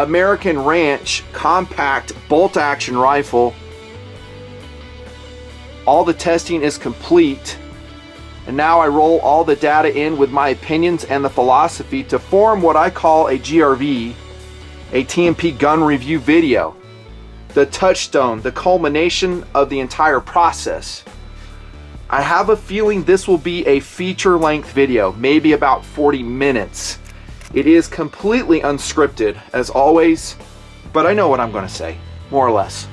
American Ranch compact bolt action rifle. All the testing is complete, and now I roll all the data in with my opinions and the philosophy to form what I call a GRV, a TMP gun review video, the touchstone, the culmination of the entire process. I have a feeling this will be a feature-length video, maybe about 40 minutes. It is completely unscripted, as always, but I know what I'm going to say, more or less.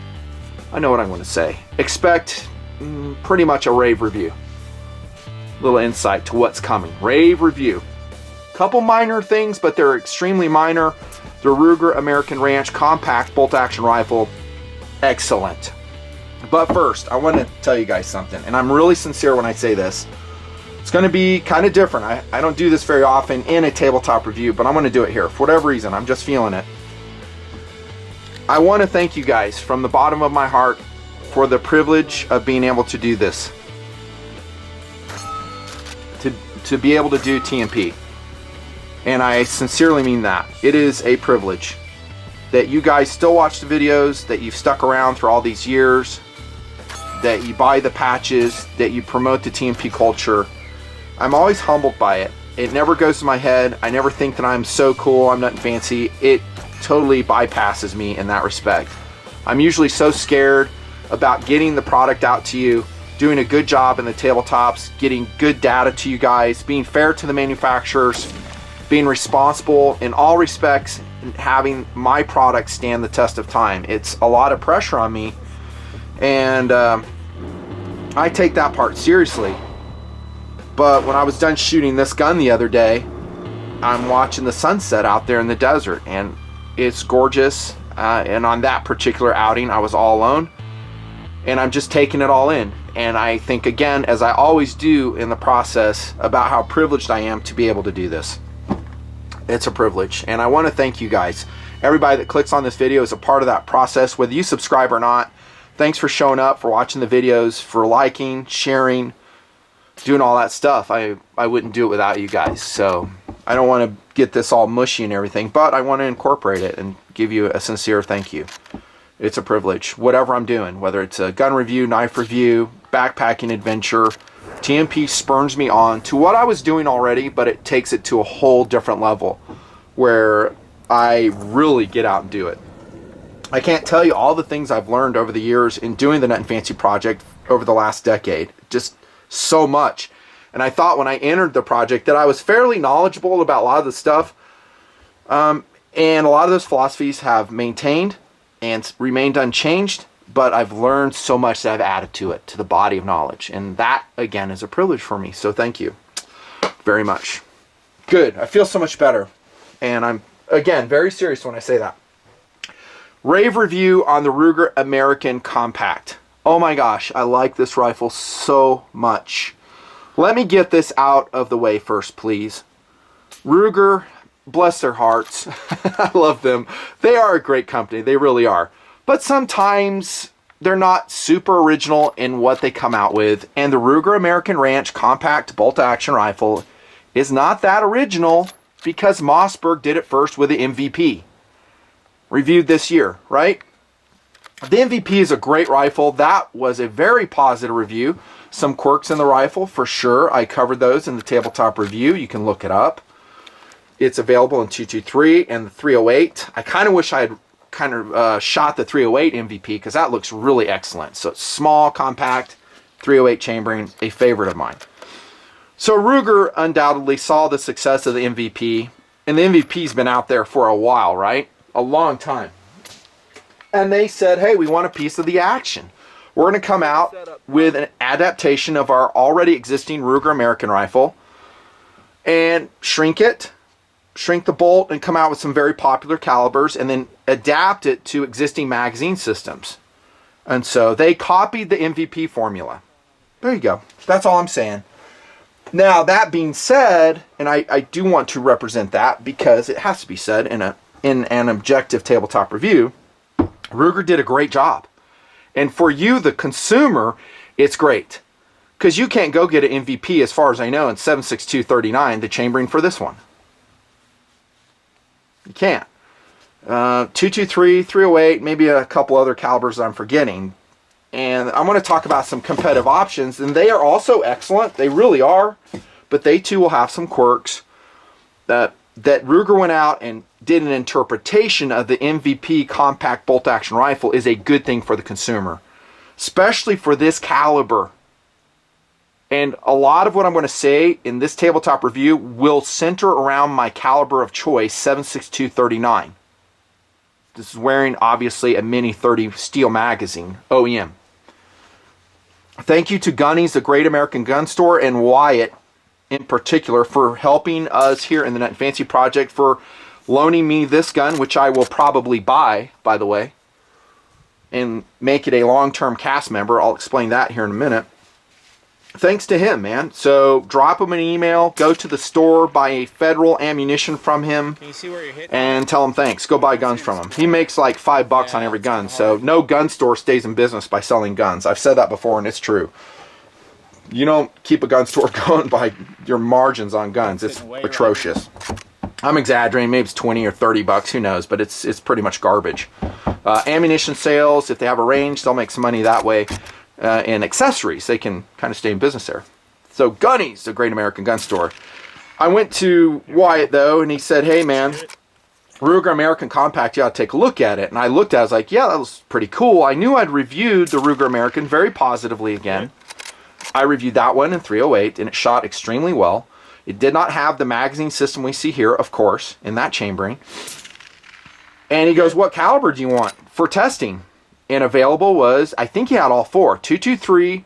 I know what I'm going to say. Expect pretty much a rave review. Little insight to what's coming. Rave review. Couple minor things, but they're extremely minor. The Ruger American Ranch compact bolt-action rifle, excellent. But first, I want to tell you guys something, and I'm really sincere when I say this. It's going to be kind of different. I don't do this very often in a tabletop review, but I'm going to do it here. For whatever reason, I'm just feeling it. I want to thank you guys from the bottom of my heart for the privilege of being able to do this. To be able to do TMP. And I sincerely mean that. It is a privilege that you guys still watch the videos, that you've stuck around for all these years, that you buy the patches, that you promote the TMP culture. I'm always humbled by it. It never goes to my head. I never think that I'm so cool, I'm nothing fancy. It totally bypasses me in that respect. I'm usually so scared about getting the product out to you, doing a good job in the tabletops, getting good data to you guys, being fair to the manufacturers, being responsible in all respects, and having my product stand the test of time. It's a lot of pressure on me, and I take that part seriously. But when I was done shooting this gun the other day, I'm watching the sunset out there in the desert, and it's gorgeous. And on that particular outing, I was all alone, and I'm just taking it all in. And I think, again, as I always do in the process, about how privileged I am to be able to do this. It's a privilege, and I want to thank you guys. Everybody that clicks on this video is a part of that process, whether you subscribe or not. Thanks for showing up, for watching the videos, for liking, sharing, doing all that stuff. I wouldn't do it without you guys. So I don't want to get this all mushy and everything, but I want to incorporate it and give you a sincere thank you. It's a privilege. Whatever I'm doing, whether it's a gun review, knife review, backpacking adventure, TMP spurns me on to what I was doing already, but it takes it to a whole different level where I really get out and do it. I can't tell you all the things I've learned over the years in doing the Nut and Fancy project over the last decade. Just so much. And I thought when I entered the project that I was fairly knowledgeable about a lot of the stuff. And a lot of those philosophies have maintained and remained unchanged, but I've learned so much that I've added to it, to the body of knowledge. And that, again, is a privilege for me. So thank you very much. Good. I feel so much better. And I'm, again, very serious when I say that. Rave review on the Ruger American Compact. Oh my gosh, I like this rifle so much. Let me get this out of the way first, please. Ruger, bless their hearts. I love them. They are a great company. They really are. But sometimes they're not super original in what they come out with. And the Ruger American Ranch Compact Bolt-Action Rifle is not that original because Mossberg did it first with the MVP. Reviewed this year, right? The MVP is a great rifle. That was a very positive review. Some quirks in the rifle, for sure. I covered those in the tabletop review. You can look it up. It's available in 223 and the 308. I kind of wish I had shot the 308 MVP because that looks really excellent. So it's small, compact, 308 chambering, a favorite of mine. So Ruger undoubtedly saw the success of the MVP, and the MVP's been out there for a while, right? A long time. And they said, hey, we want a piece of the action. We're going to come out with an adaptation of our already existing Ruger American rifle and shrink it, shrink the bolt, and come out with some very popular calibers and then adapt it to existing magazine systems. And so they copied the MVP formula. There you go. That's all I'm saying. Now, that being said, and I do want to represent that because it has to be said in an objective tabletop review, Ruger did a great job. And for you, the consumer, it's great. Because you can't go get an MVP, as far as I know, in 7.62x39mm, the chambering for this one. You can't. 223, 308, maybe a couple other calibers I'm forgetting. And I'm going to talk about some competitive options, and they are also excellent. They really are, but they too will have some quirks. That Ruger went out and did an interpretation of the MVP compact bolt action rifle is a good thing for the consumer, especially for this caliber. And a lot of what I'm going to say in this tabletop review will center around my caliber of choice, 7.62x39. This is wearing, obviously, a Mini 30 steel magazine, OEM. Thank you to Gunnies, the Great American Gun Store, and Wyatt in particular for helping us here in the Nut Fancy project, for loaning me this gun, which I will probably buy, by the way, and make it a long-term cast member. I'll explain that here in a minute. Thanks to him, man. So drop him an email, go to the store, buy a Federal ammunition from him, Can you see where you're hitting? and tell him thanks. Go buy guns from him. He makes like $5 on every gun, so no gun store stays in business by selling guns. I've said that before, and it's true. You don't keep a gun store going by your margins on guns. It's atrocious. I'm exaggerating. Maybe it's 20 or 30 bucks. Who knows? But it's pretty much garbage. Ammunition sales, if they have a range, they'll make some money that way. And accessories, they can kind of stay in business there. So Gunnies, the Great American Gun Store. I went to Wyatt though, and he said, hey man, Ruger American Compact, you ought to take a look at it. And I looked at it, I was like, yeah, that was pretty cool. I knew I'd reviewed the Ruger American very positively again. I reviewed that one in 308, and it shot extremely well. It did not have the magazine system we see here, of course, in that chambering. And he goes, what caliber do you want for testing? And available was, I think he had all four, 223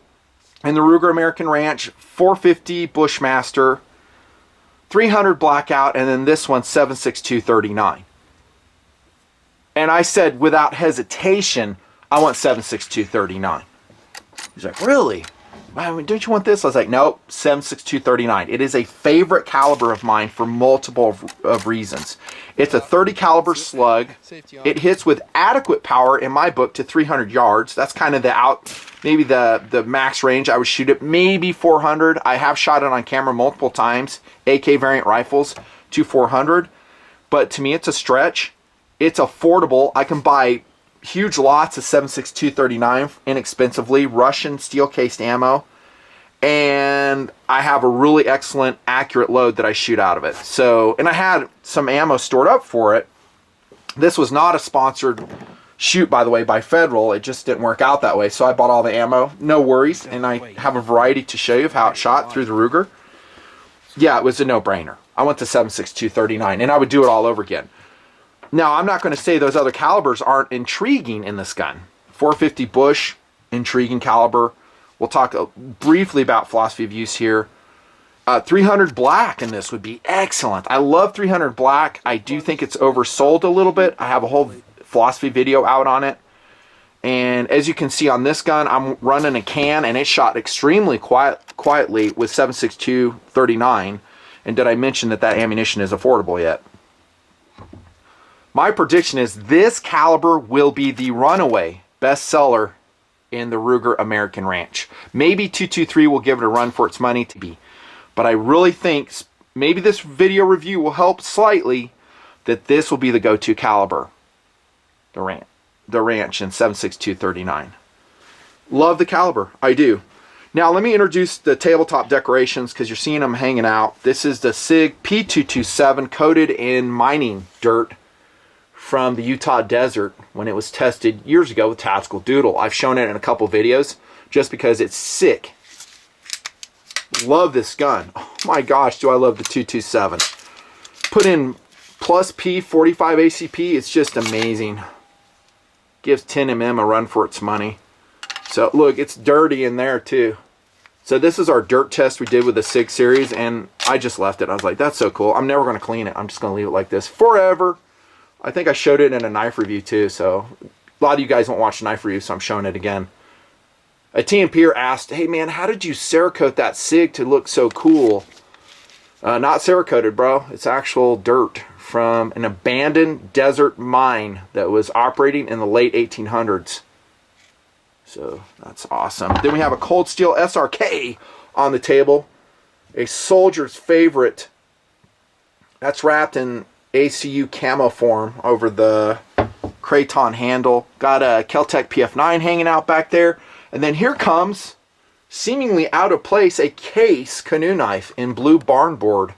in the Ruger American Ranch, 450 Bushmaster, 300 Blackout, and then this one, 7.62x39. And I said, without hesitation, I want 7.62x39. He's like, really? Don't you want this? I was like, nope, 7.62x39. It is a favorite caliber of mine for multiple of reasons. It's a 30 caliber slug. It hits with adequate power in my book to 300 yards. That's kind of maybe the max range I would shoot it. Maybe 400. I have shot it on camera multiple times. AK variant rifles to 400. But to me, it's a stretch. It's affordable. I can buy huge lots of 7.62x39 inexpensively, Russian steel cased ammo, and I have a really excellent accurate load that I shoot out of it. So, and I had some ammo stored up for it. This was not a sponsored shoot, by the way, by Federal. It just didn't work out that way, so I bought all the ammo. No worries, and I have a variety to show you of how it shot through the Ruger. Yeah, it was a no-brainer. I went to 7.62x39, and I would do it all over again. Now, I'm not going to say those other calibers aren't intriguing in this gun. 450 Bush, intriguing caliber. We'll talk briefly about philosophy of use here. 300 Black in this would be excellent. I love 300 Black. I do think it's oversold a little bit. I have a whole philosophy video out on it. And as you can see on this gun, I'm running a can, and it shot extremely quietly with 7.62x39. And did I mention that ammunition is affordable yet? My prediction is this caliber will be the runaway bestseller in the Ruger American Ranch. Maybe 223 will give it a run for its money to be. But I really think maybe this video review will help slightly that this will be the go-to caliber. The Ranch in 7.62x39. Love the caliber. I do. Now let me introduce the tabletop decorations because you're seeing them hanging out. This is the SIG P227 coated in mining dirt from the Utah desert when it was tested years ago with Tactical Doodle. I've shown it in a couple videos just because it's sick. Love this gun. Oh my gosh, do I love the 227. Put in plus P 45 ACP, it's just amazing. Gives 10mm a run for its money. So look, it's dirty in there too. So this is our dirt test we did with the SIG series, and I just left it. I was like, that's so cool. I'm never going to clean it. I'm just going to leave it like this forever. I think I showed it in a knife review too, so a lot of you guys won't watch knife reviews, so I'm showing it again. A TMPer asked, hey man, how did you Cerakote that SIG to look so cool? Not Cerakoted, bro. It's actual dirt from an abandoned desert mine that was operating in the late 1800s. So that's awesome. Then we have a cold steel SRK on the table. A soldier's favorite. That's wrapped in ACU camo form over the Craton handle. Got a Keltec PF9 hanging out back there. And then here comes, seemingly out of place, a Case canoe knife in blue barn board.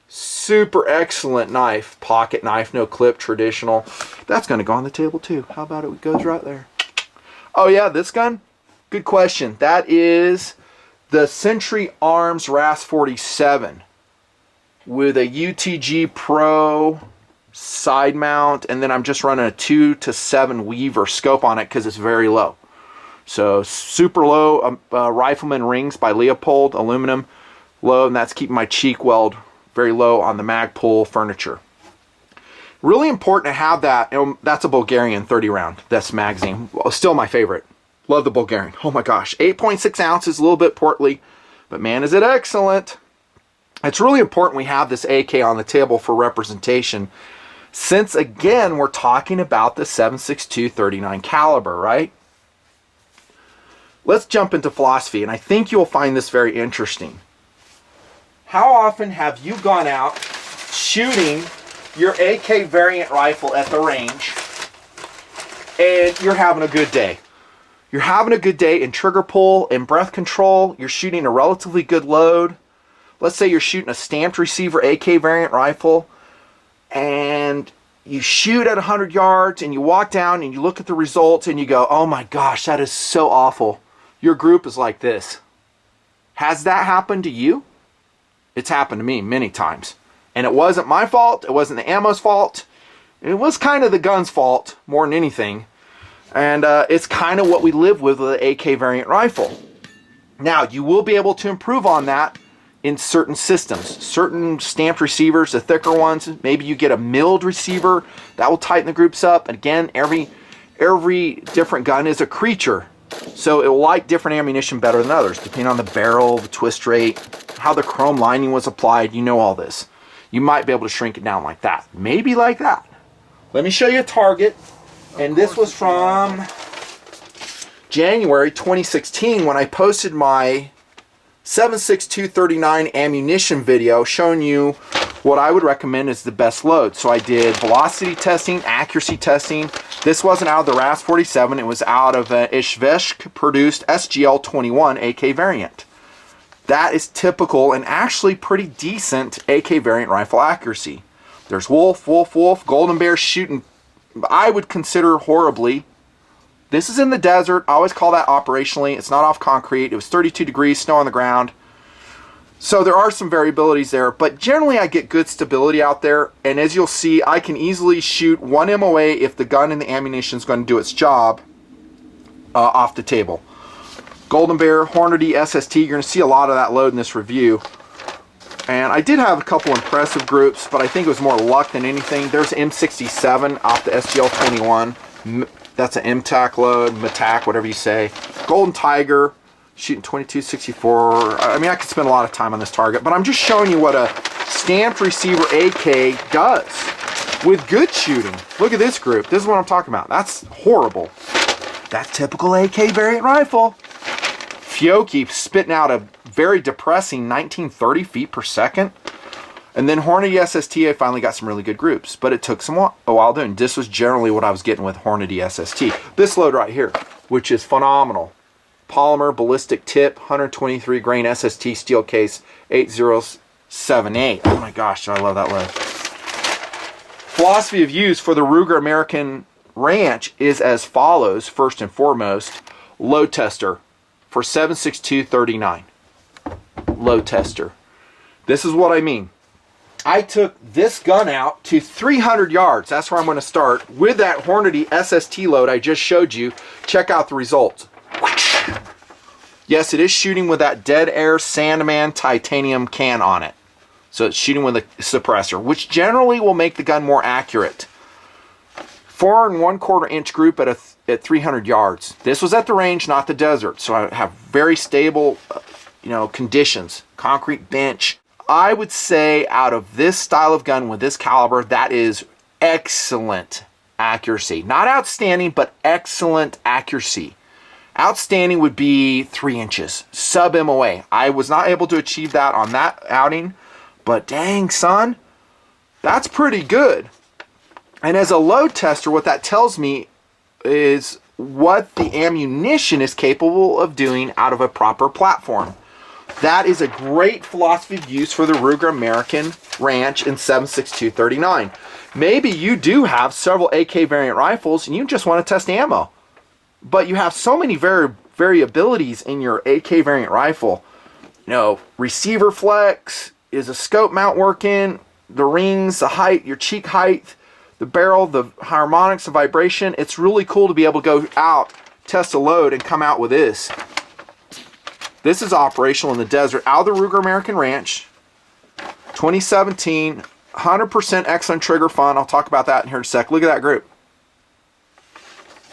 Super excellent knife. Pocket knife, no clip, traditional. That's going to go on the table too. How about it goes right there? Oh yeah, this gun? Good question. That is the Century Arms Wrasse 47 with a UTG Pro side mount, and then I'm just running a 2-to-7 Weaver scope on it because it's very low. So super low rifleman rings by Leopold, aluminum, low, and that's keeping my cheek weld very low on the Magpul furniture. Really important to have that. That's a Bulgarian 30 round. That's magazine. Still my favorite. Love the Bulgarian. Oh my gosh. 8.6 ounces, a little bit portly, but man, is it excellent. It's really important we have this AK on the table for representation, since again, we're talking about the 7.62 39 caliber, right? Let's jump into philosophy, and I think you'll find this very interesting. How often have you gone out shooting your AK variant rifle at the range and you're having a good day? You're having a good day in trigger pull and breath control. You're shooting a relatively good load. Let's say you're shooting a stamped receiver AK variant rifle and you shoot at 100 yards and you walk down and you look at the results and you go, oh my gosh, that is so awful. Your group is like this. Has that happened to you? It's happened to me many times. And it wasn't my fault. It wasn't the ammo's fault. It was kind of the gun's fault more than anything. And it's kind of what we live with the AK variant rifle. Now, you will be able to improve on that in certain systems. Certain stamped receivers, the thicker ones, maybe you get a milled receiver. That will tighten the groups up. And again, every different gun is a creature. So it will like different ammunition better than others, depending on the barrel, the twist rate, how the chrome lining was applied. You know all this. You might be able to shrink it down like that. Maybe like that. Let me show you a target. And this was from January 2016 when I posted my 7.62 39 ammunition video showing you what I would recommend is the best load. So I did velocity testing, accuracy testing. This wasn't out of the Wrasse 47. It was out of an Ishvesk produced SGL 21 AK variant. That is typical and actually pretty decent AK variant rifle accuracy. There's Wolf, Golden Bear shooting, I would consider horribly. This is in the desert. I always call that operationally. It's not off concrete. It was 32 degrees, snow on the ground. So there are some variabilities there, but generally I get good stability out there. And as you'll see, I can easily shoot one MOA if the gun and the ammunition is going to do its job off the table. Golden Bear, Hornady, SST, you're going to see a lot of that load in this review. And I did have a couple impressive groups, but I think it was more luck than anything. There's M67 off the SGL 21. That's an MTAC load, MTAC, whatever you say. Golden Tiger, shooting 22-64. I mean, I could spend a lot of time on this target, but I'm just showing you what a stamped receiver AK does with good shooting. Look at this group. This is what I'm talking about. That's horrible. That's typical AK variant rifle. Fiocchi spitting out a very depressing 1930 feet per second. And then Hornady SST, I finally got some really good groups, but it took a while doing. This was generally what I was getting with Hornady SST. This load right here, which is phenomenal. Polymer ballistic tip, 123 grain SST steel case, 8078. Oh my gosh, I love that load. Philosophy of use for the Ruger American Ranch is as follows. First and foremost, load tester for 7.62 39. Load tester. This is what I mean. I took this gun out to 300 yards. That's where I'm going to start with that Hornady SST load I just showed you. Check out the results. Yes, it is shooting with that Dead Air Sandman titanium can on it. So it's shooting with a suppressor, which generally will make the gun more accurate. 4 1/4 inch group at 300 yards. This was at the range, not the desert. So I have very stable, conditions. Concrete bench. I would say out of this style of gun with this caliber, that is excellent accuracy. Not outstanding, but excellent accuracy. Outstanding would be 3 inches, sub MOA. I was not able to achieve that on that outing, but dang son, That's pretty good. And as a load tester, what that tells me is what the ammunition is capable of doing out of a proper platform. That is a great philosophy of use for the Ruger American Ranch in 7.62x39. Maybe you do have several AK variant rifles and you just want to test ammo, but you have so many variabilities in your AK variant rifle. You know, receiver flex, is a scope mount working, the rings, the height, your cheek height, the barrel, the harmonics, the vibration. It's really cool to be able to go out, test a load, and come out with this. This is operational in the desert out of the Ruger American Ranch. 2017, 100% excellent trigger fun. I'll talk about that in here in a sec. Look at that group.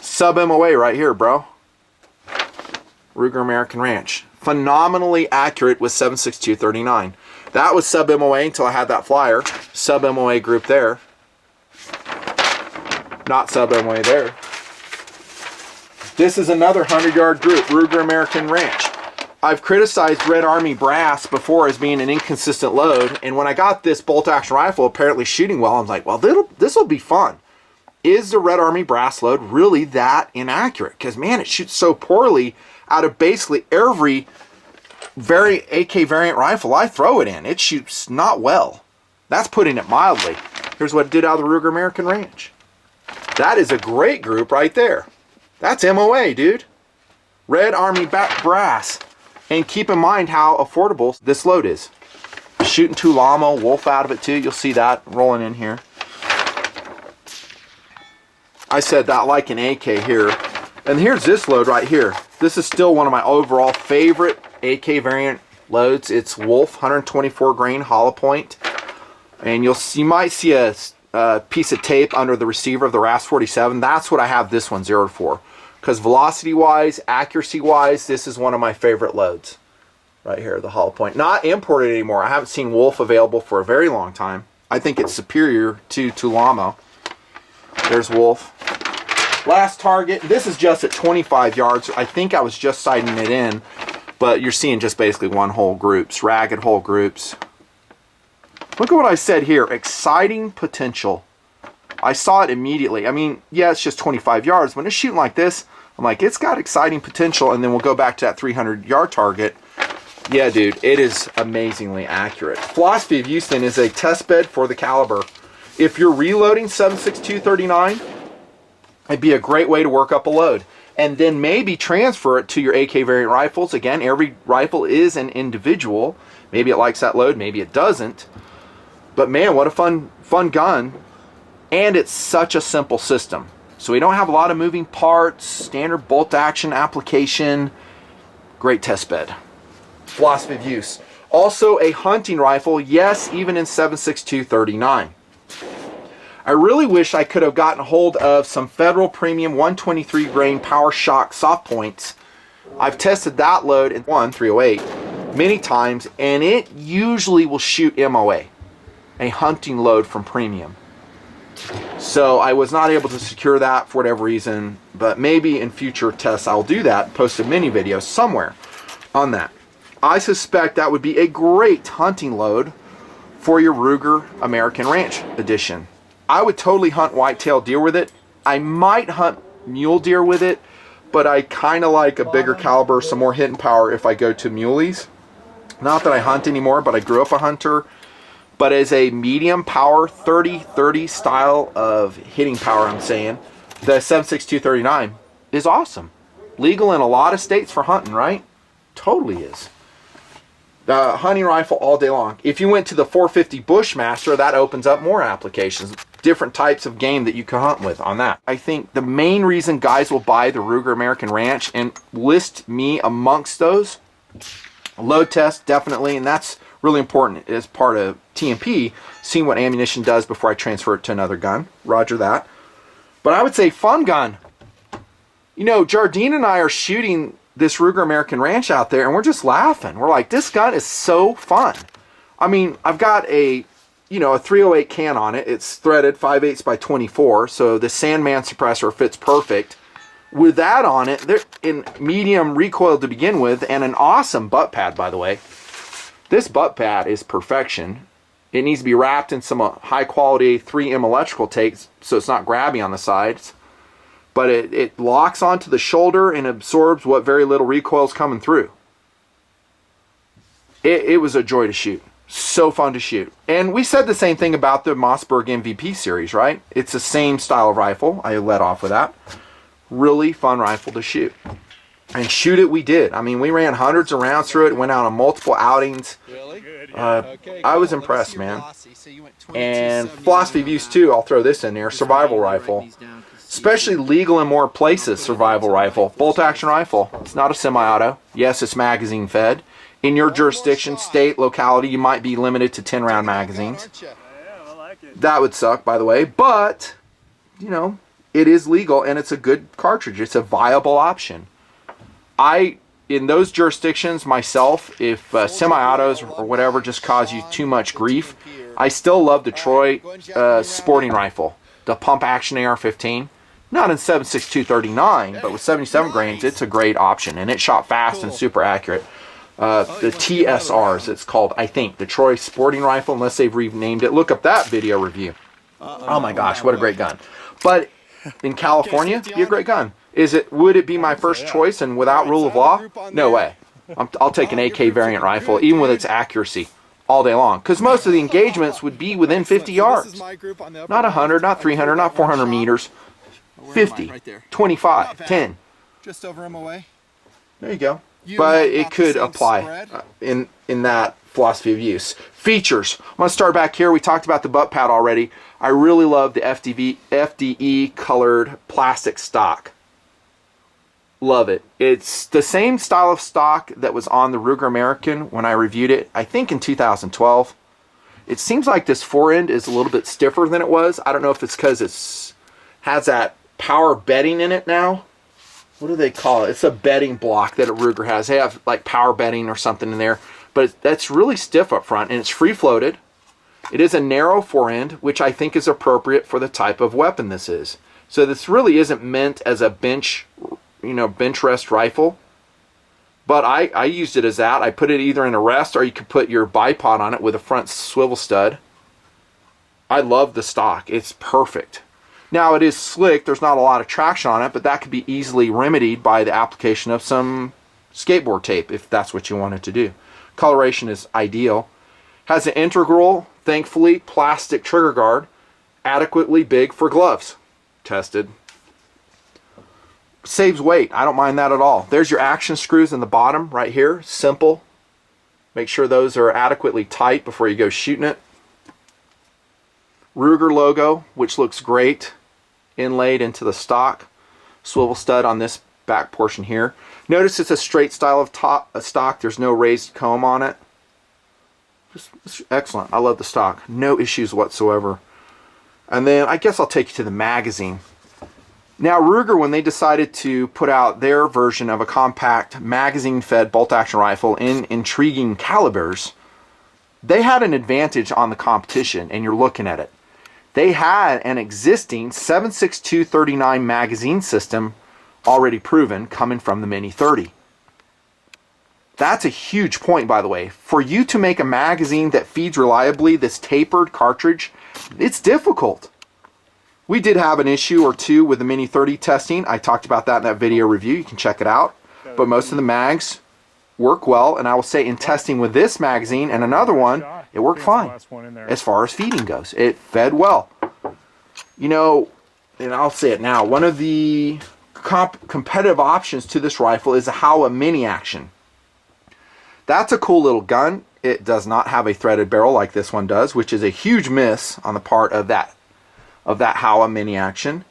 Sub MOA right here, bro. Ruger American Ranch. Phenomenally accurate with 7.62x39. That was sub MOA until I had that flyer. Sub MOA group there. Not sub MOA there. This is another 100-yard group, Ruger American Ranch. I've criticized Red Army brass before as being an inconsistent load, and when I got this bolt-action rifle apparently shooting well, I was like, well, this will be fun. Is the Red Army brass load really that inaccurate? Because, man, it shoots so poorly out of basically every AK variant rifle I throw it in. It shoots not well. That's putting it mildly. Here's what it did out of the Ruger American Ranch. That is a great group right there. That's MOA, dude. Red Army brass. And keep in mind how affordable this load is. Shooting Tulamo, Wolf out of it too. You'll see that rolling in here. I said that like an AK here. And here's this load right here. This is still one of my overall favorite AK variant loads. It's Wolf 124 grain hollow point. And you might see a piece of tape under the receiver of the Wrasse 47. That's what I have this one zeroed for. Because velocity-wise, accuracy-wise, this is one of my favorite loads. Right here, the hollow point. Not imported anymore. I haven't seen Wolf available for a very long time. I think it's superior to Tulamo. There's Wolf. Last target. This is just at 25 yards. I think I was just sighting it in. But you're seeing just basically one hole groups. Ragged hole groups. Look at what I said here. Exciting potential. I saw it immediately. I mean, yeah, it's just 25 yards. When it's shooting like this, I'm like, it's got exciting potential. And then we'll go back to that 300-yard target. Yeah, dude, it is amazingly accurate. Philosophy of use then is a test bed for the caliber. If you're reloading 7.62x39, it'd be a great way to work up a load. And then maybe transfer it to your AK variant rifles. Again, every rifle is an individual. Maybe it likes that load, maybe it doesn't. But man, what a fun gun. And it's such a simple system. So we don't have a lot of moving parts, standard bolt action application. Great test bed. Philosophy of use. Also a hunting rifle, yes, even in 7.62x39. I really wish I could have gotten a hold of some Federal Premium 123 grain Power Shock soft points. I've tested that load in 308 many times, and it usually will shoot MOA, a hunting load from Premium. So I was not able to secure that for whatever reason, but maybe in future tests I'll do that, post a mini video somewhere on that. I suspect that would be a great hunting load for your Ruger American Ranch edition. I would totally hunt whitetail deer with it. I might hunt mule deer with it, but I kind of like a bigger caliber, some more hitting power if I go to muleys. Not that I hunt anymore, but I grew up a hunter. But as a medium power, 30-30 style of hitting power, I'm saying, the 7.62x39 is awesome. Legal in a lot of states for hunting, right? Totally is. The hunting rifle all day long. If you went to the 450 Bushmaster, that opens up more applications. Different types of game that you can hunt with on that. I think the main reason guys will buy the Ruger American Ranch, and list me amongst those, load test, definitely, and that's really important as part of TMP, seeing what ammunition does before I transfer it to another gun. Roger that. But I would say fun gun. You know, Jardine and I are shooting this Ruger American Ranch out there, and we're just laughing. We're like, this gun is so fun. I mean, I've got a 308 can on it. It's threaded 5/8 by 24, so the Sandman suppressor fits perfect. With that on it, they're in medium recoil to begin with, and an awesome butt pad, by the way. This butt pad is perfection. It needs to be wrapped in some high quality 3M electrical tape so it's not grabby on the sides. But it locks onto the shoulder and absorbs what very little recoil is coming through. It was a joy to shoot. So fun to shoot. And we said the same thing about the Mossberg MVP series, right? It's the same style of rifle. I let off with that. Really fun rifle to shoot. And shoot it we did. I mean, we ran hundreds of rounds through it, went out on multiple outings. Really? I was impressed, man. And philosophy of use too, I'll throw this in there, survival rifle. Especially legal in more places, survival rifle. Bolt action rifle. It's not a semi-auto. Yes, it's magazine fed. In your jurisdiction, state, locality, you might be limited to 10 round magazines. That would suck, by the way, but, you know, it is legal and it's a good cartridge. It's a viable option. In those jurisdictions myself, if semi-autos or whatever just cause you too much grief, I still love the Troy sporting rifle, the pump action AR-15. Not in 7.62x39, but with 77 grains, it's a great option, and it shot fast and super accurate. The TSRs, it's called, I think, the Troy sporting rifle, unless they've renamed it. Look up that video review. Oh my gosh, what a great gun. But in California, it'd be a great gun. Would it be my first choice and without rule of law? No way. I'll take an AK variant rifle, even with its accuracy, all day long. Because most of the engagements would be within 50 yards. Not 100, not 300, not 400 meters. 50, 25, 10. Just over MOA. There you go. But it could apply in that philosophy of use. Features. I'm going to start back here. We talked about the butt pad already. I really love the FDE colored plastic stock. Love it. It's the same style of stock that was on the Ruger American when I reviewed it, I think in 2012. It seems like this forend is a little bit stiffer than it was. I don't know if it's because it has that power bedding in it now. What do they call it? It's a bedding block that a Ruger has. They have like power bedding or something in there. But that's really stiff up front and it's free floated. It is a narrow forend, which I think is appropriate for the type of weapon this is. So this really isn't meant as a bench rest rifle. But I used it as that. I put it either in a rest or you could put your bipod on it with a front swivel stud. I love the stock. It's perfect. Now it is slick, there's not a lot of traction on it, but that could be easily remedied by the application of some skateboard tape if that's what you wanted to do. Coloration is ideal. Has an integral, thankfully, plastic trigger guard, adequately big for gloves. Tested. Saves weight, I don't mind that at all. There's your action screws in the bottom right here, simple. Make sure those are adequately tight before you go shooting it. Ruger logo, which looks great, inlaid into the stock. Swivel stud on this back portion here. Notice it's a straight style of stock. There's no raised comb on it. Just excellent. I love the stock. No issues whatsoever. And then I guess I'll take you to the magazine. Now Ruger, when they decided to put out their version of a compact magazine-fed bolt-action rifle in intriguing calibers, they had an advantage on the competition, and you're looking at it. They had an existing 7.62x39 magazine system already proven coming from the Mini 30. That's a huge point, by the way. For you to make a magazine that feeds reliably this tapered cartridge, it's difficult. We did have an issue or two with the Mini 30 testing. I talked about that in that video review. You can check it out. But most of the mags work well, and I will say in testing with this magazine and another one, it worked fine as far as feeding goes. It fed well. You know, and I'll say it now, one of the competitive options to this rifle is a Howa Mini Action. That's a cool little gun. It does not have a threaded barrel like this one does, which is a huge miss on the part of that Howa Mini Action.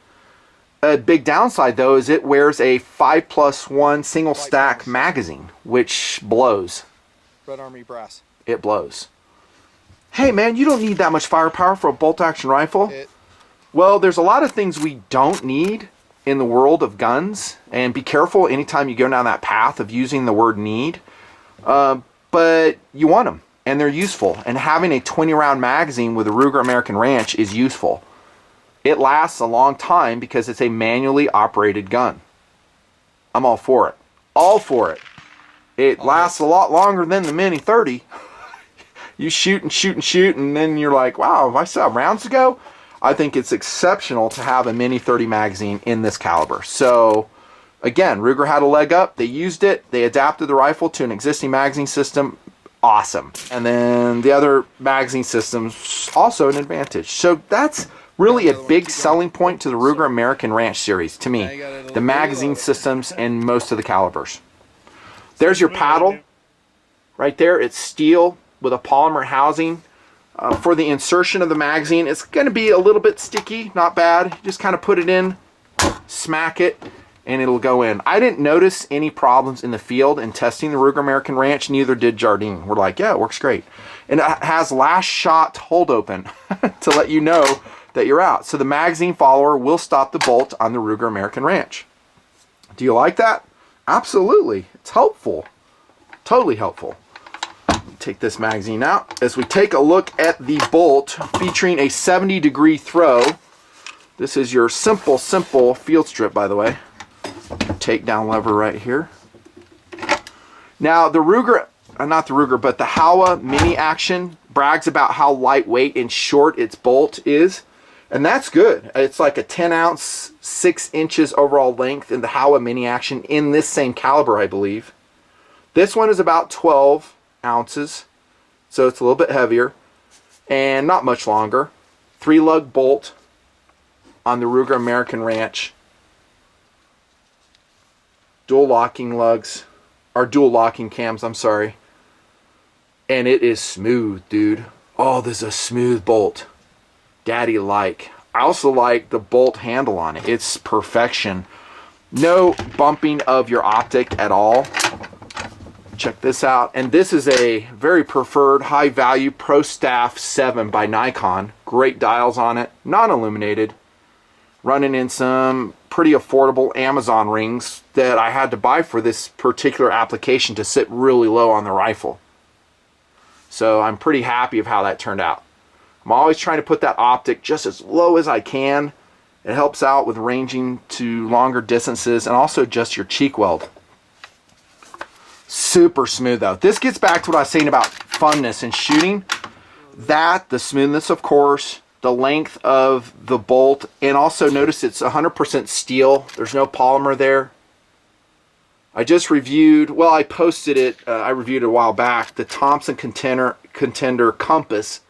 A big downside though is it wears a 5+1 single stack magazine, which blows. Red Army brass. It blows. Hey man, you don't need that much firepower for a bolt action rifle. Well, there's a lot of things we don't need in the world of guns, and be careful anytime you go down that path of using the word need. But you want them, and they're useful. And having a 20 round magazine with a Ruger American Ranch is useful. It lasts a long time because it's a manually operated gun. I'm all for it. All for it. It lasts a lot longer than the Mini 30. You shoot and shoot and shoot, and then you're like, wow, if I saw rounds to go, I think it's exceptional to have a mini 30 magazine in this caliber. So again, Ruger had a leg up. They used it. They adapted the rifle to an existing magazine system. Awesome. And then the other magazine systems also an advantage. So that's really a big selling point to the Ruger American Ranch series to me. The magazine systems and most of the calibers. There's your paddle right there. It's steel with a polymer housing. For the insertion of the magazine, it's going to be a little bit sticky, not bad. Just kind of put it in, smack it, and it'll go in. I didn't notice any problems in the field in testing the Ruger American Ranch, neither did Jardine. We're like, yeah, it works great. And it has last shot hold open to let you know that you're out. So the magazine follower will stop the bolt on the Ruger American Ranch. Do you like that? Absolutely. It's helpful. Totally helpful. Take this magazine out as we take a look at the bolt featuring a 70-degree throw. This is your simple field strip, by the way. Take down lever right here. Now the Ruger, not the Ruger, but the Howa Mini Action brags about how lightweight and short its bolt is, and that's good. It's like a 10 ounce, 6 inches overall length in the Howa Mini Action in this same caliber, I believe. This one is about 12 ounces, so it's a little bit heavier and not much longer. 3-lug bolt on the Ruger American Ranch. Dual locking lugs, or dual locking cams, I'm sorry. And it is smooth, dude. Oh, this is a smooth bolt. Daddy like. I also like the bolt handle on it. It's perfection. No bumping of your optic at all. Check this out. And this is a very preferred high value Pro Staff 7 by Nikon. Great dials on it, non-illuminated. Running in some pretty affordable Amazon rings that I had to buy for this particular application to sit really low on the rifle. So I'm pretty happy of how that turned out. I'm always trying to put that optic just as low as I can. It helps out with ranging to longer distances and also just your cheek weld. Super smooth though. This gets back to what I was saying about funness and shooting. That, the smoothness of course, the length of the bolt, and also notice it's 100% steel. There's no polymer there. I just reviewed, well, I posted it, I reviewed it a while back, the Thompson Contender Compass,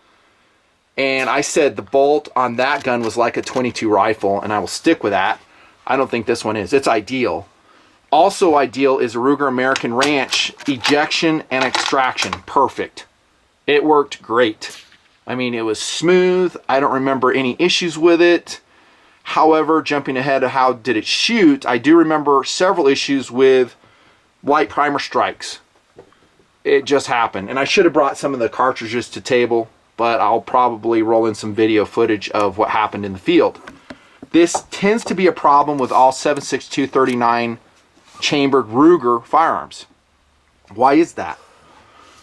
and I said the bolt on that gun was like a .22 rifle, and I will stick with that. I don't think this one is. It's ideal. Also ideal is a Ruger American Ranch ejection and extraction. Perfect. It worked great. I mean, it was smooth. I don't remember any issues with it. However, jumping ahead of how did it shoot, I do remember several issues with light primer strikes. It just happened. And I should have brought some of the cartridges to table, but I'll probably roll in some video footage of what happened in the field. This tends to be a problem with all 7.62 39 chambered Ruger firearms. Why is that?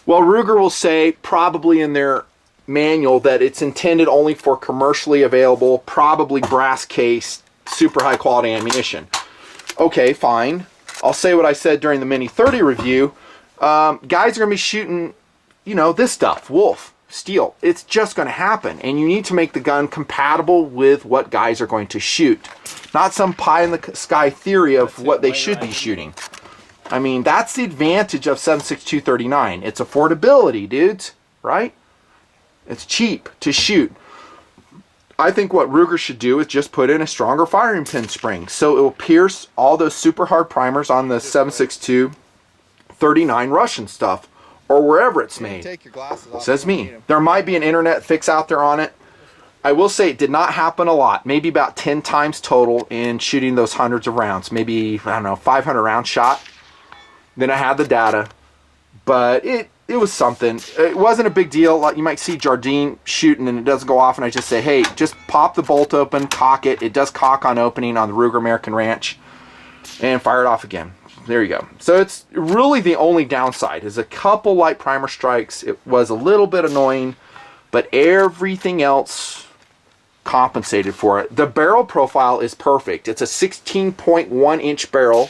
Well, Ruger will say probably in their manual that it's intended only for commercially available, probably brass case, super high quality ammunition. Okay, fine. I'll say what I said during the Mini 30 review. Guys are going to be shooting, you know, this stuff, wolf, steel. It's just going to happen, and you need to make the gun compatible with what guys are going to shoot. Not some pie in the sky theory of what they should be shooting. I mean, that's the advantage of 7.62 39. It's affordability, dudes, right? It's cheap to shoot. I think what Ruger should do is just put in a stronger firing pin spring, so it will pierce all those super hard primers on the 7.62 39 Russian stuff, or wherever it's made. Take your glasses off. Says me. There might be an internet fix out there on it. I will say it did not happen a lot, maybe about 10 times total in shooting those hundreds of rounds, maybe, I don't know, 500 round shot. Then I had the data, but it was something. It wasn't a big deal. Like you might see Jardine shooting and it doesn't go off, and I just say, hey, just pop the bolt open, cock it. It does cock on opening on the Ruger American Ranch, and fire it off again. There you go. So it's really the only downside is a couple light primer strikes. It was a little bit annoying, but everything else compensated for it. The barrel profile is perfect. It's a 16.1 inch barrel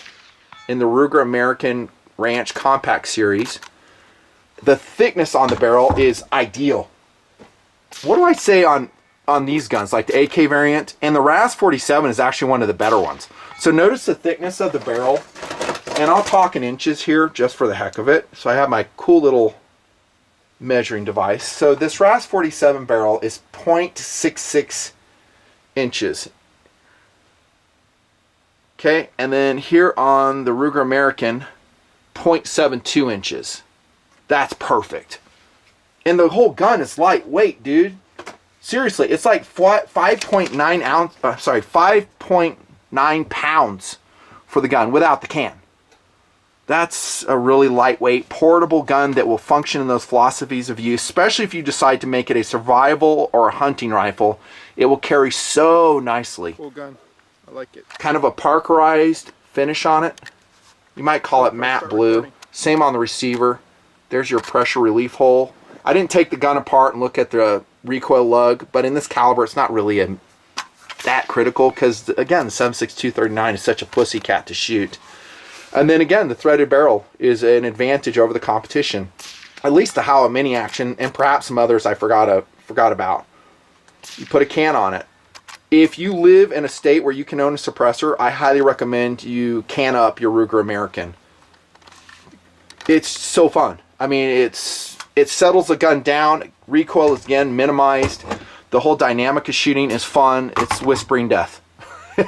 in the Ruger American Ranch Compact Series. the thickness on the barrel is ideal. What do I say on these guns, like the AK variant? And the Wrasse 47 is actually one of the better ones. So notice the thickness of the barrel. And I'll talk in inches here just for the heck of it. So I have my cool little measuring device. So this Wrasse 47 barrel is 0.66 inches. Okay, and then here on the Ruger American, 0.72 inches. That's perfect. And the whole gun is lightweight, dude. Seriously, it's like 5.9 pounds for the gun without the can. That's a really lightweight, portable gun that will function in those philosophies of use, especially if you decide to make it a survival or a hunting rifle. It will carry so nicely. Cool gun. I like it. Kind of a parkerized finish on it. You might call it matte blue. Same on the receiver. There's your pressure relief hole. I didn't take the gun apart and look at the recoil lug, but in this caliber, it's not really that critical because, again, the 7.62x39 is such a pussycat to shoot. And then again, the threaded barrel is an advantage over the competition. At least the Howa Mini action, and perhaps some others I forgot about. You put a can on it. If you live in a state where you can own a suppressor, I highly recommend you can up your Ruger American. It's so fun. I mean, it settles the gun down. Recoil is again minimized. The whole dynamic of shooting is fun. It's whispering death.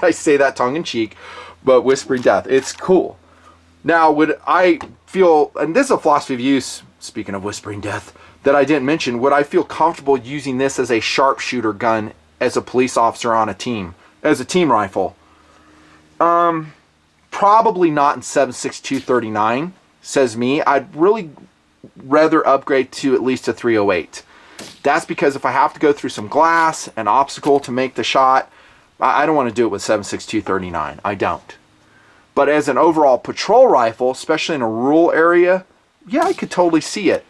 I say that tongue in cheek, but whispering death. It's cool. Now, would I feel, and this is a philosophy of use, speaking of whispering death, that I didn't mention, would I feel comfortable using this as a sharpshooter gun as a police officer on a team, as a team rifle? Probably not in 7.62x39, says me. I'd really rather upgrade to at least a 308. That's because if I have to go through some glass, an obstacle to make the shot, I don't want to do it with 7.62x39. I don't. But as an overall patrol rifle, especially in a rural area, yeah, I could totally see it.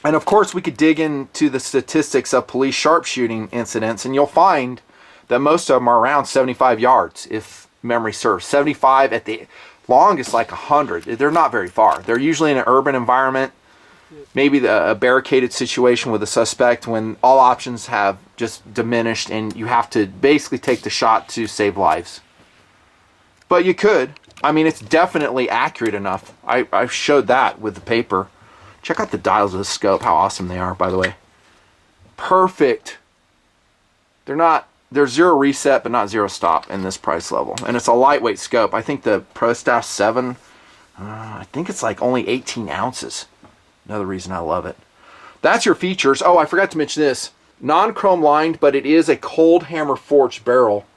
And of course, we could dig into the statistics of police sharpshooting incidents, and you'll find that most of them are around 75 yards, if memory serves. 75 at the longest, like 100. They're not very far. They're usually in an urban environment, maybe a barricaded situation with a suspect when all options have just diminished and you have to basically take the shot to save lives. But you could. I mean, it's definitely accurate enough. I showed that with the paper. Check out the dials of the scope, how awesome they are, by the way. Perfect. They're zero reset, but not zero stop in this price level. And it's a lightweight scope. I think the Pro Staff 7, I think it's like only 18 ounces. Another reason I love it. That's your features. Oh, I forgot to mention this. Non-chrome lined, but it is a cold hammer forged barrel.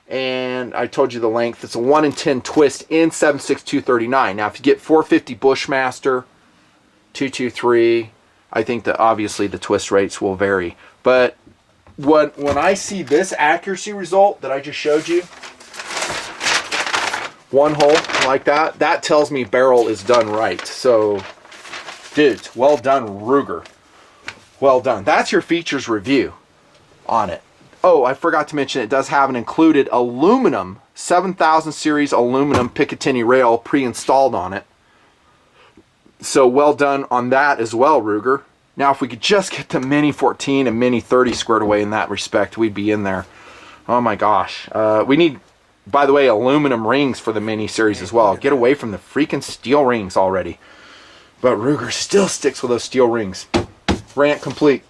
And I told you the length. It's a 1 in 10 twist in 7.62x39. Now, if you get 450 Bushmaster, 223, I think that obviously the twist rates will vary. But when I see this accuracy result that I just showed you, one hole like that, that tells me barrel is done right. So, dudes, well done, Ruger. Well done. That's your features review on it. Oh, I forgot to mention it does have an included aluminum 7000 series aluminum Picatinny rail pre-installed on it. So well done on that as well, Ruger. Now if we could just get the Mini 14 and Mini 30 squared away in that respect, we'd be in there. Oh my gosh. We need, by the way, aluminum rings for the Mini series as well. Get away from the freaking steel rings already. But Ruger still sticks with those steel rings. Rant complete.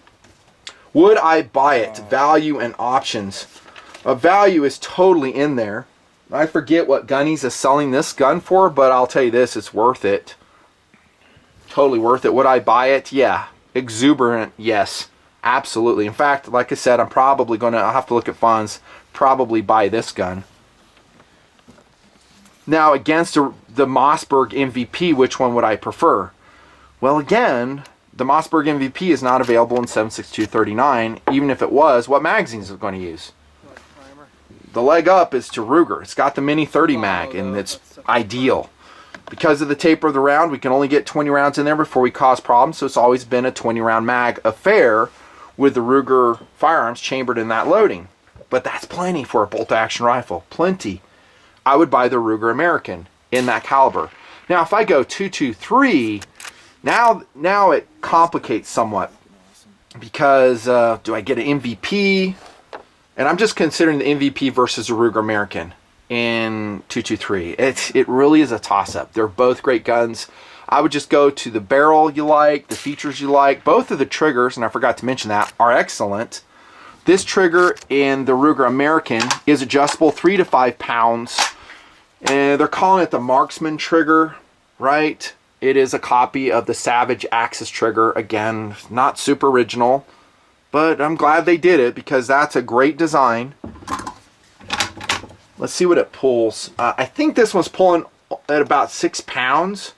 Would I buy it? Value and options. Value is totally in there. I forget what Gunnies is selling this gun for, but I'll tell you this, it's worth it. Totally worth it. Would I buy it? Yeah. Exuberant, yes. Absolutely. In fact, like I said, I'm probably going to, I'll have to look at funds, probably buy this gun. Now, against the Mossberg MVP, which one would I prefer? Well, again, the Mossberg MVP is not available in 7.62x39. Even if it was, what magazines is it going to use? The leg up is to Ruger. It's got the Mini 30 mag, and it's ideal. Because of the taper of the round, we can only get 20 rounds in there before we cause problems, so it's always been a 20-round mag affair with the Ruger firearms chambered in that loading. But that's plenty for a bolt-action rifle. Plenty. I would buy the Ruger American in that caliber. Now, if I go 223, Now it complicates somewhat because do I get an MVP? And I'm just considering the MVP versus the Ruger American in 223. It really is a toss-up. They're both great guns. I would just go to the barrel you like, the features you like. Both of the triggers, and I forgot to mention that, are excellent. This trigger in the Ruger American is adjustable 3 to 5 pounds. And they're calling it the Marksman trigger, right? It is a copy of the Savage Axis trigger. Again, not super original, but I'm glad they did it because that's a great design. Let's see what it pulls. I think this one's pulling at about 6 pounds.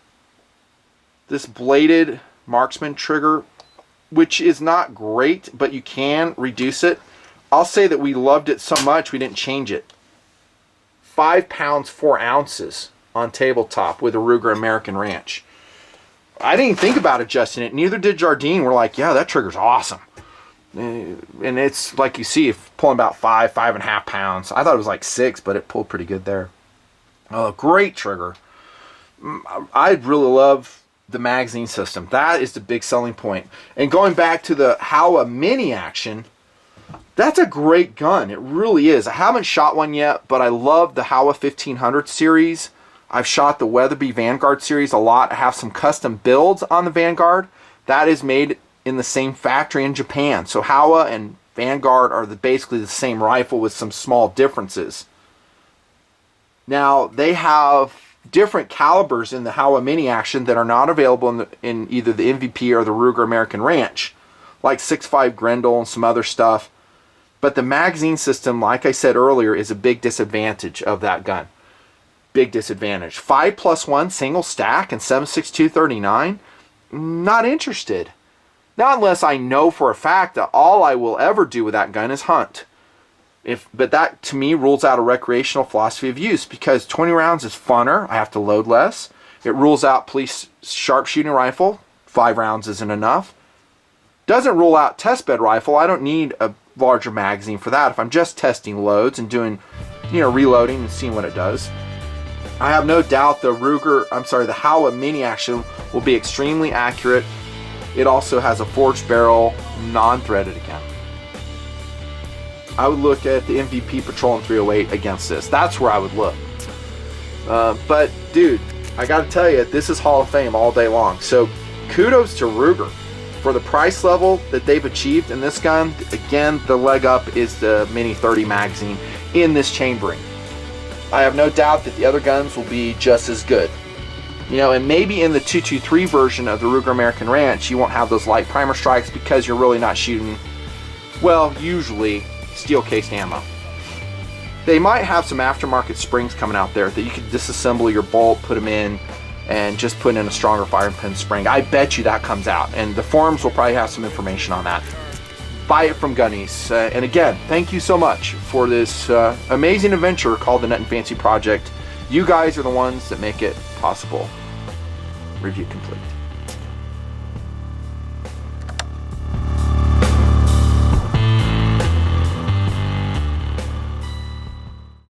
This bladed Marksman trigger, which is not great, but you can reduce it. I'll say that we loved it so much we didn't change it. 5 pounds 4 ounces on tabletop with a Ruger American Ranch. I didn't think about adjusting it. Neither did Jardine. We're like, yeah, that trigger's awesome. And it's like you see, pulling about 5.5 pounds. I thought it was like 6, but it pulled pretty good there. Oh, great trigger. I really love the magazine system. That is the big selling point. And going back to the Howa Mini action, that's a great gun. It really is. I haven't shot one yet, but I love the Howa 1500 series. I've shot the Weatherby Vanguard series a lot. I have some custom builds on the Vanguard. That is made in the same factory in Japan. So Howa and Vanguard are basically the same rifle with some small differences. Now, they have different calibers in the Howa Mini action that are not available in either the MVP or the Ruger American Ranch, like 6.5 Grendel and some other stuff. But the magazine system, like I said earlier, is a big disadvantage of that gun. Big disadvantage. 5+1 single stack and 7.62x39? Not interested. Not unless I know for a fact that all I will ever do with that gun is hunt. But that, to me, rules out a recreational philosophy of use because 20 rounds is funner. I have to load less. It rules out police sharpshooting rifle. 5 rounds isn't enough. Doesn't rule out test bed rifle. I don't need a larger magazine for that if I'm just testing loads and doing, reloading and seeing what it does. I have no doubt the Howa Mini action will be extremely accurate. It also has a forged barrel, non-threaded again. I would look at the MVP Patrol in 308 against this. That's where I would look. But dude, I gotta tell you, this is Hall of Fame all day long. So kudos to Ruger for the price level that they've achieved in this gun. Again, the leg up is the Mini 30 magazine in this chambering. I have no doubt that the other guns will be just as good. And maybe in the 223 version of the Ruger American Ranch, you won't have those light primer strikes because you're really not shooting, well, usually steel cased ammo. They might have some aftermarket springs coming out there that you can disassemble your bolt, put them in, and just put in a stronger firing pin spring. I bet you that comes out, and the forums will probably have some information on that. Buy it from Gunnies. And again, thank you so much for this amazing adventure called the Nutnfancy Project. You guys are the ones that make it possible. Review complete.